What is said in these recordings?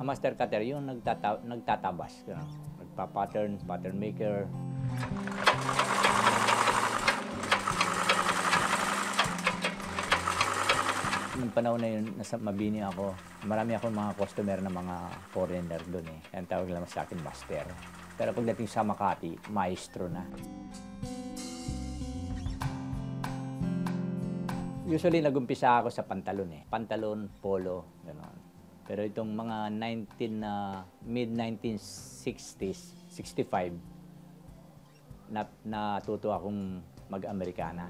Ang master cutter, yung nagtatabas. Gano'n. Nagpa-pattern, pattern maker. Noong panahon na yun, nasa Mabini ako, marami akong mga customer na mga foreigner doon eh. Kaya ang tawag naman sa akin, master. Pero pagdating sa Makati, maestro na. Usually, nag-umpisa ako sa pantalon eh. Pantalon, polo, gano'n. Pero itong mga mid-1960s, 65, natuto akong mag-Amerikana.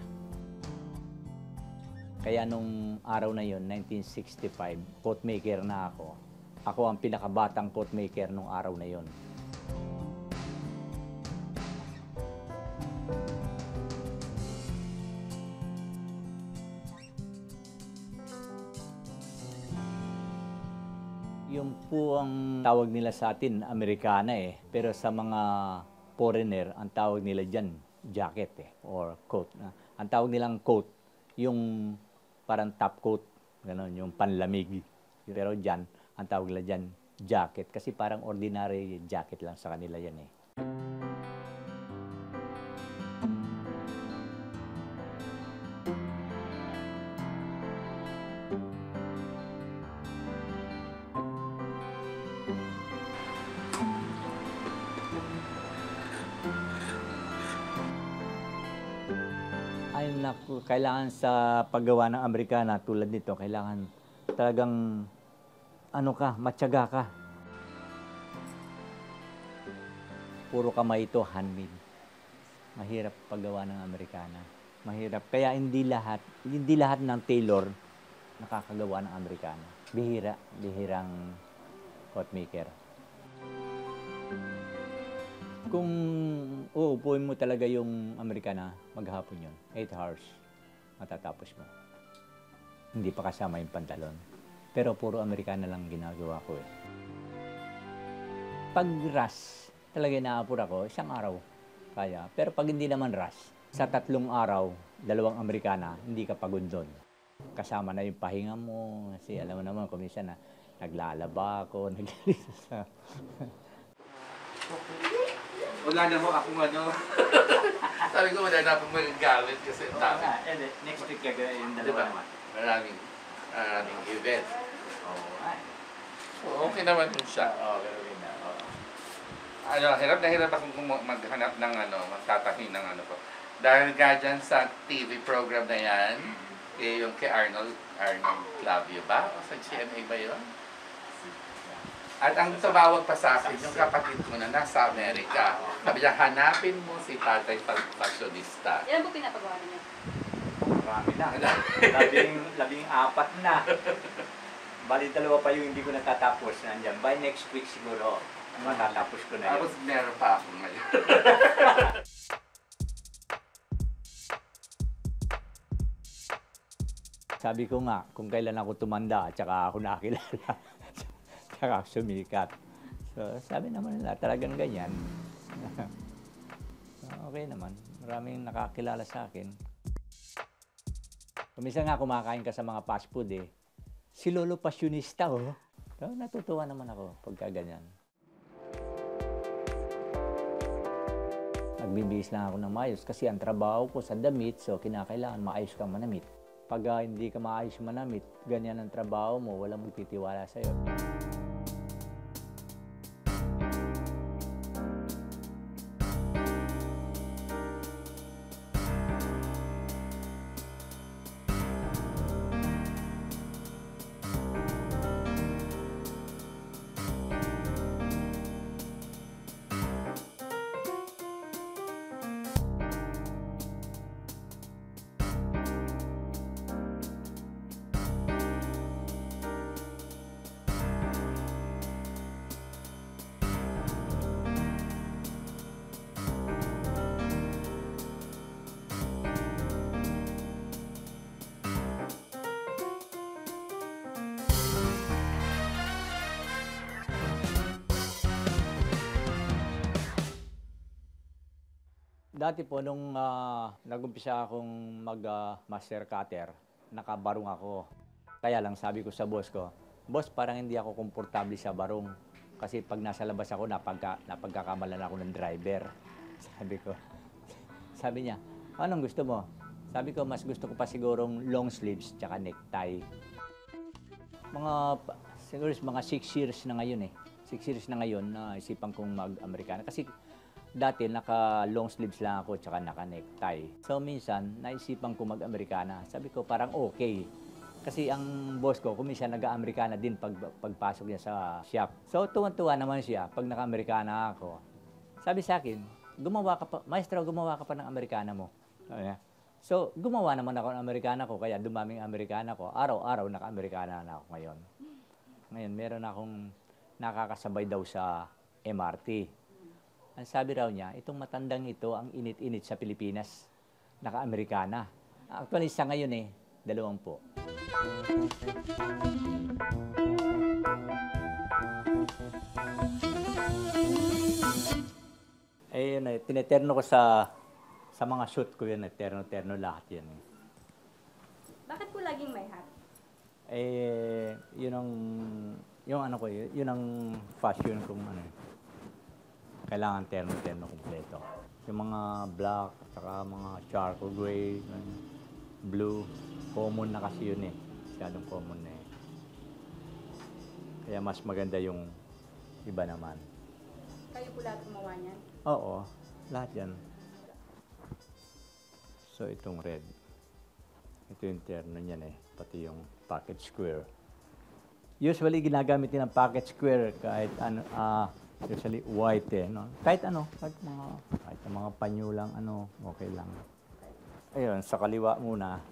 Kaya nung araw na yon, 1965, coat maker na ako. Ako ang pinakabatang coat maker nung araw na yon. Yung po ang tawag nila sa atin, Amerikana eh. Pero sa mga foreigner, ang tawag nila dyan, jacket eh, or coat. Ang tawag nilang coat, yung parang top coat, gano'n, yung panlamig. Pero dyan, ang tawag nila dyan, jacket. Kasi parang ordinary jacket lang sa kanila yan eh. Ay naku, kailangan sa paggawa ng Amerikana tulad nito, kailangan talagang matyaga ka. Puro kamay ito, handmade. Mahirap paggawa ng Amerikana. Mahirap. Kaya hindi lahat ng tailor nakakagawa ng Amerikana. Bihirang coat maker. Kung uupuin mo talaga yung Amerikana, maghapon yun. 8 hours, matatapos mo. Hindi pa kasama yung pantalon. Pero puro Amerikana lang ginagawa ko eh. Pag rush, talaga naapur ako, 1 araw. Kaya. Pero pag hindi naman rush, sa 3 araw, 2 Amerikana, hindi ka pagod doon. Kasama na yung pahinga mo. Kasi alam mo naman, kung minsan na naglalaba ako, naglilinis sa... Wala na ho akong sabi ko wala na akong magagamit kasi dami. Next week gagawin yung Diba? naman. Maraming event. Oh, So, okay naman yun siya. gagawin na. Hirap na hirap akong maghanap ng magtatahi ng ko. Dahil nga dyan sa TV program na yan, yung kay Arnold Clavio ba? O sa GMA ba yun? At ang tumawag pa sa akin, yung kapatid ko na nasa Amerika. Sabi niya, hanapin mo si tatay fashionista. Yan po pinapagawa niya. Marami na. 14 na. Bali 2 pa yung hindi ko natatapos. Nandiyan. By next week siguro, matatapos ko na yun. Tapos meron pa ako ngayon. Sabi ko nga, kung kailan ako tumanda at saka ako nakilala, tsaka sumikat. So, sabi naman nila, talagang ganyan. Okay naman. Maraming nakakilala sa akin. Kumisa nga kumakain ka sa mga fast food eh. Si Lolo Pasyonista oh. So, natutuwa naman ako pagka ganyan. Nagbibihis lang ako ng maayos kasi ang trabaho ko sa damit, so kinakailangan maayos kang manamit. Pag hindi ka maayos manamit, ganyan ang trabaho mo, walang magtitiwala sa'yo. Dati po, nung nag-umpisa akong mag-master cutter, nakabarong ako. Kaya lang sabi ko sa boss ko, Boss, parang hindi ako komportable sa barong. Kasi pag nasa labas ako, napagkakamalan ako ng driver. Sabi ko. Sabi niya, anong gusto mo? Sabi ko, mas gusto ko pa sigurong long sleeves tsaka necktie. Siguro mga 6 years na ngayon eh. 6 years na ngayon na isipan kong mag-Amerikana. Kasi dati naka-long sleeves lang ako tsaka naka-necktie. So minsan, naisipan ko mag-Amerikana. Sabi ko, parang okay. Kasi ang boss ko, kuminsan nag-Amerikana din pagpasok niya sa shop. So tuwan-tuwa naman siya pag naka-Amerikana ako. Sabi sa akin, maestro, gumawa ka pa ng Amerikana mo. So, gumawa naman ako ng Amerikana ko, kaya dumaming Amerikana ko. Araw-araw naka-Amerikana na ako ngayon. Ngayon, meron akong nakakasabay daw sa MRT. Ang sabi raw niya, itong matandang ito ang init-init sa Pilipinas. Naka-Amerikana. Actually, sa ngayon 20. Yun tineterno ko sa mga shoot ko yun, terno-terno lahat yan. Bakit po laging may hat? Yun ang, yung ano ko, yun ang fashion kong kailangan terno-terno kompleto. Yung mga black, saka mga charcoal gray, blue, common na kasi yun Masyadong common na Kaya mas maganda yung iba naman. Kayo po lahat gumawa niyan? Oo, lahat yan. So, itong red. Ito yung terno niyan pati yung pocket square. Usually, ginagamit din ang pocket square kahit usually white no? Kahit mga panyo lang, okay lang. Ayun, sa kaliwa muna.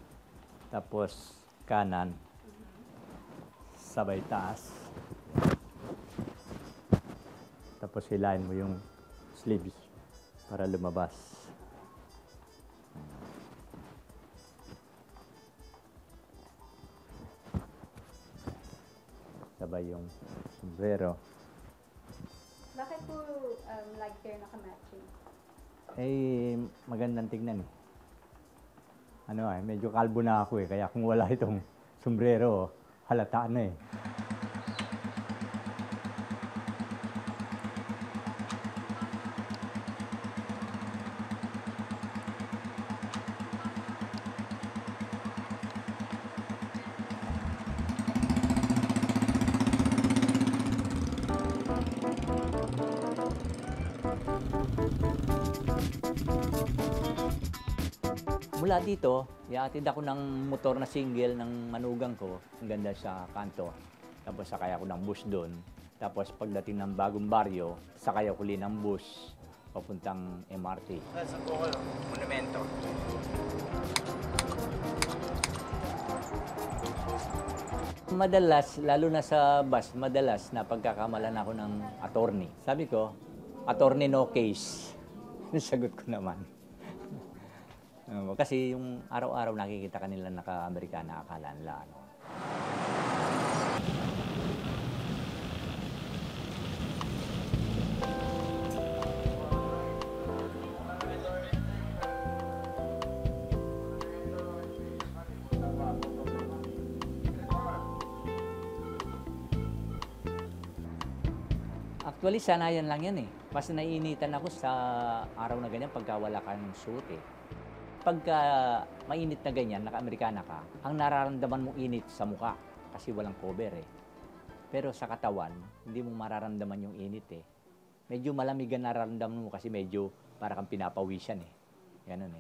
Tapos, kanan. Sabay taas. Tapos, hilahin mo yung sleeves para lumabas. Sabay yung sombrero. Bakit po lagi kayo nakamatching? Magandang tignan medyo kalbo na ako kaya kung wala itong sombrero, halata na Mula dito, iatid ako ng motor na single ng manugang ko. Ang ganda sa kanto. Tapos sakay ako ng bus doon. Tapos pagdating ng bagong baryo, sakay ako ulit ng bus papuntang MRT. Saan po kayo? Monumento. Madalas, lalo na sa bus, madalas na pagkakamalan ako ng attorney. Sabi ko, attorney no case. Sagot ko naman. Kasi yung araw-araw nakikita kanila naka-Amerikana, akala nila Actually, sanayan lang yan Mas naiinitan ako sa araw na ganyan pagka wala kang suot Pagka mainit na ganyan, naka-Amerikana ka, ang nararamdaman mong init sa mukha kasi walang cover Pero sa katawan, hindi mo mararamdaman yung init Medyo malamig ang nararamdaman mo kasi medyo para kang pinapawisan Ganun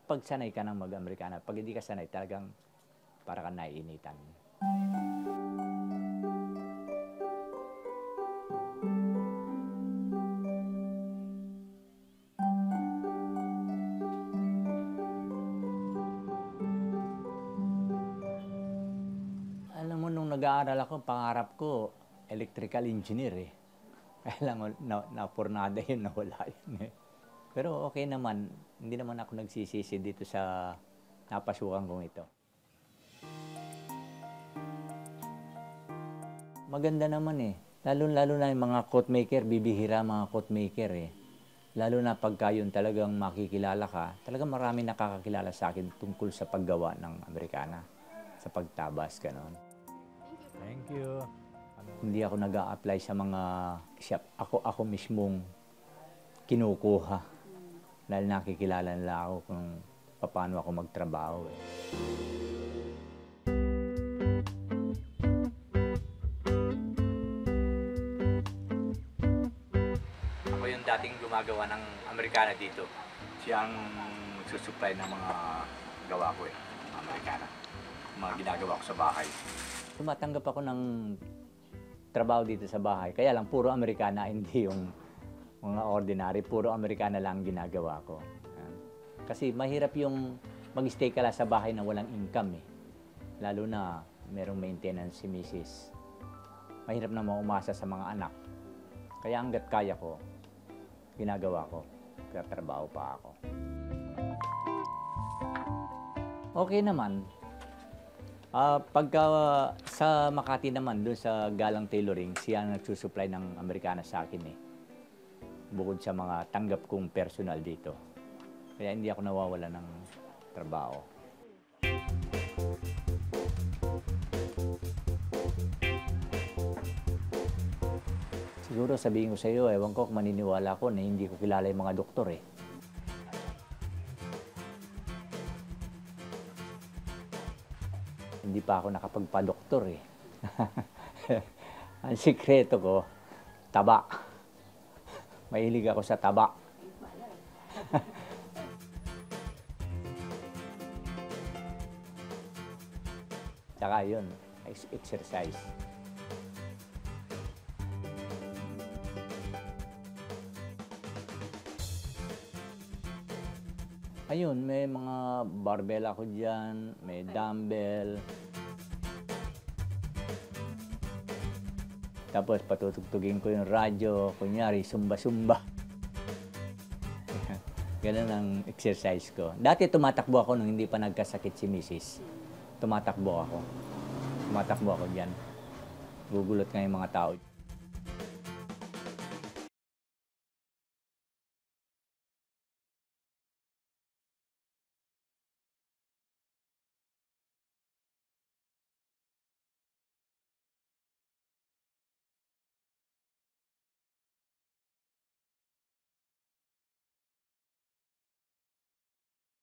Pag sanay ka ng mag-Amerikana, pag hindi ka sanay, talagang para kang naiinitan. Nag-aaral ako, pangarap ko, electrical engineer Kaya lang, napurnada yun, nawala yun Pero okay naman, hindi naman ako nagsisisi dito sa napasukan kong ito. Maganda naman Lalo-lalo na yung mga coat maker, bibihira mga coat maker Lalo na pagka yun talagang makikilala ka, talagang marami nakakakilala sa akin tungkol sa paggawa ng Amerikana, sa pagtabas, gano'n. Thank you. Hindi ako nag-a-apply sa mga shop. Ako mismong kinukuha. Dahil nakikilala nila ako kung paano ako magtrabaho. Ako yung dating gumagawa ng Amerikana dito. Siya ang nagsusupply ng mga gawa ko Amerikana. Mga ginagawa ko sa bahay. Tumatanggap ako ng trabaho dito sa bahay. Kaya lang, puro Amerikana, hindi yung mga ordinary. Puro Amerikana lang ginagawa ko. Kasi mahirap yung mag-stay ka lang sa bahay na walang income eh. Lalo na merong maintenance si Mrs. Mahirap na maumasa sa mga anak. Kaya hanggat kaya ko, ginagawa ko. Trabaho pa ako. Okay naman. Pagka sa Makati naman, doon sa Galang Tailoring, siya ang nagsusupply ng Amerikana sa akin eh. Bukod sa mga tanggap kong personal dito. Kaya hindi ako nawawala ng trabaho. Siguro sabihin ko sa iyo, ewan ko kung maniniwala ko na hindi ko kilala yung mga doktor eh. Hindi pa ako nakapagpa-doktor eh. Ang sikreto ko, taba. Mahilig ako sa taba. Tsaka yun, exercise. Ayun, may mga barbell ako dyan, may dumbbell. Tapos patutugtugin ko yung radyo, kunyari, sumba-sumba. Ganun ang exercise ko. Dati tumatakbo ako nung hindi pa nagkasakit si Mrs. Tumatakbo ako. Tumatakbo ako dyan. Gugulot nga yung mga tao.